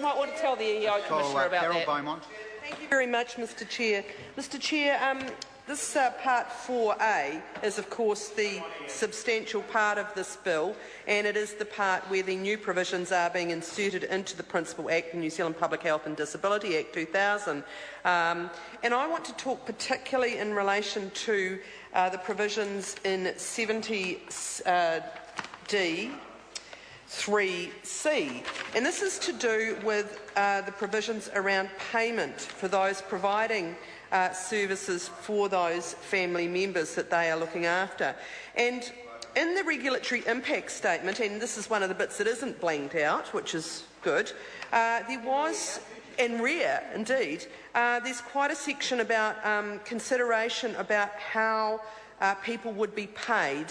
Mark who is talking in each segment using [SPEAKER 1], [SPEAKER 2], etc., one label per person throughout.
[SPEAKER 1] might want to tell the EO Commissioner about
[SPEAKER 2] Carol
[SPEAKER 1] that.
[SPEAKER 2] Beaumont.
[SPEAKER 3] Thank you very much, Mr Chair. Mr Chair, this Part 4A is, of course, the substantial part of this bill, and it is the part where the new provisions are being inserted into the Principal Act, the New Zealand Public Health and Disability Act 2000. And I want to talk particularly in relation to the provisions in 70D 3C, and this is to do with the provisions around payment for those providing services for those family members that they are looking after. And in the regulatory impact statement, and this is one of the bits that isn't blanked out, which is good, there was, and rare indeed, there's quite a section about consideration about how people would be paid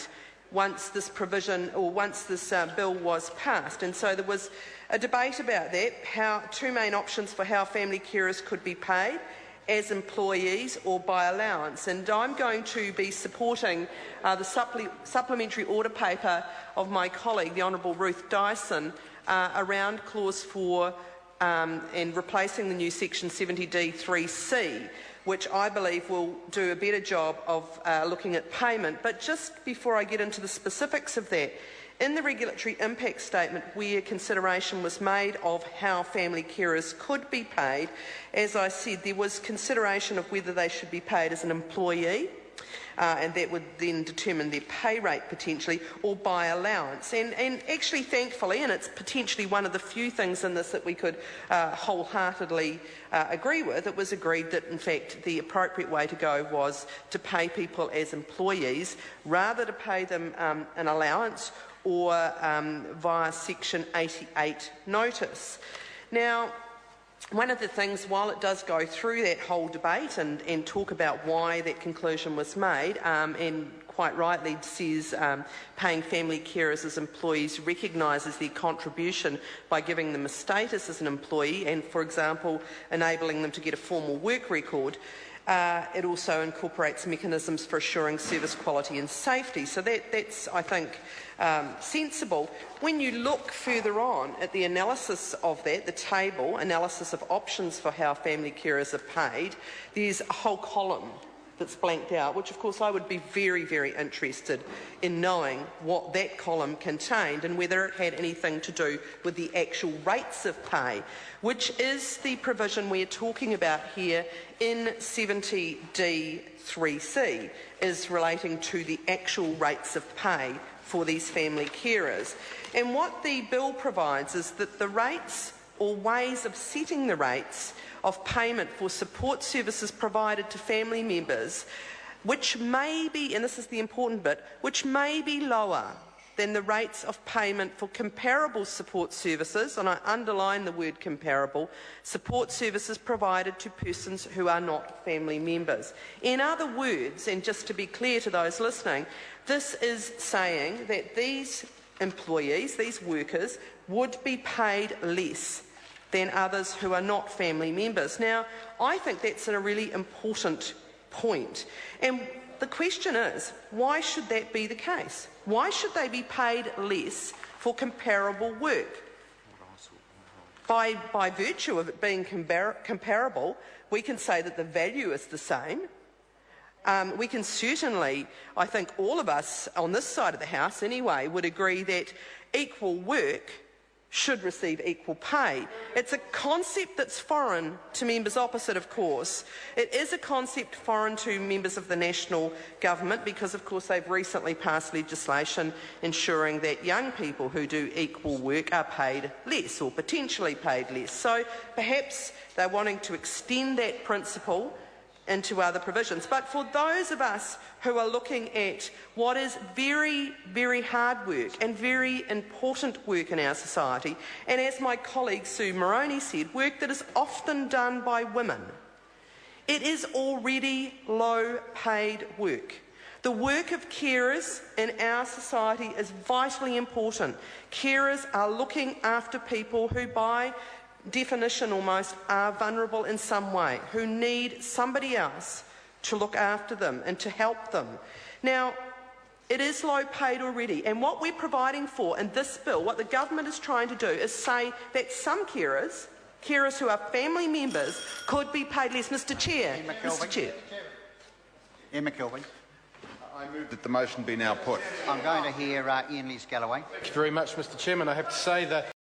[SPEAKER 3] once this provision, or once this bill was passed. And so there was a debate about that, two main options for how family carers could be paid: as employees or by allowance. And I'm going to be supporting the supplementary order paper of my colleague, the Honourable Ruth Dyson, around Clause 4 and replacing the new Section 70D 3C, which I believe will do a better job of looking at payment. But just before I get into the specifics of that, in the regulatory impact statement where consideration was made of how family carers could be paid, as I said, there was consideration of whether they should be paid as an employee, and that would then determine their pay rate potentially, or by allowance. And actually, thankfully, and it's potentially one of the few things in this that we could wholeheartedly agree with, it was agreed that in fact the appropriate way to go was to pay people as employees rather to pay them an allowance or via Section 88 notice. Now, one of the things, while it does go through that whole debate and talk about why that conclusion was made, and quite rightly says paying family carers as employees recognises their contribution by giving them a status as an employee and, for example, enabling them to get a formal work record, it also incorporates mechanisms for assuring service quality and safety. So that's, I think, sensible. When you look further on at the analysis of that, the table, analysis of options for how family carers are paid, there's a whole column that's blanked out, which of course I would be very, very interested in knowing what that column contained and whether it had anything to do with the actual rates of pay, which is the provision we're talking about here in 70D 3C, is relating to the actual rates of pay for these family carers. And what the bill provides is that the rates or ways of setting the rates of payment for support services provided to family members, which may be, and this is the important bit, which may be lower than the rates of payment for comparable support services, and I underline the word comparable, support services provided to persons who are not family members. In other words, and just to be clear to those listening, this is saying that these employees, these workers, would be paid less than others who are not family members. Now, I think that's a really important point. And the question is, why should that be the case? Why should they be paid less for comparable work? By virtue of it being comparable, we can say that the value is the same. We can certainly, I think all of us on this side of the House anyway, would agree that equal work should receive equal pay. It's a concept that's foreign to members opposite, of course. It is a concept foreign to members of the national government because, of course, they've recently passed legislation ensuring that young people who do equal work are paid less or potentially paid less. So perhaps they're wanting to extend that principle into other provisions. But for those of us who are looking at what is very, very hard work and very important work in our society, and as my colleague Sue Moroney said, work that is often done by women, it is already low-paid work. The work of carers in our society is vitally important. Carers are looking after people who, by definition almost, are vulnerable in some way, who need somebody else to look after them and to help them. Now, it is low paid already, and what we're providing for in this bill, what the government is trying to do, is say that some carers carers who are family members could be paid less. Mr Chair. Mr Chair.
[SPEAKER 2] Emma Kilby.
[SPEAKER 4] I move that the motion be now put.
[SPEAKER 2] I'm going to hear Ian Lees-Galloway.
[SPEAKER 5] Thank you very much, Mr Chairman. I have to say that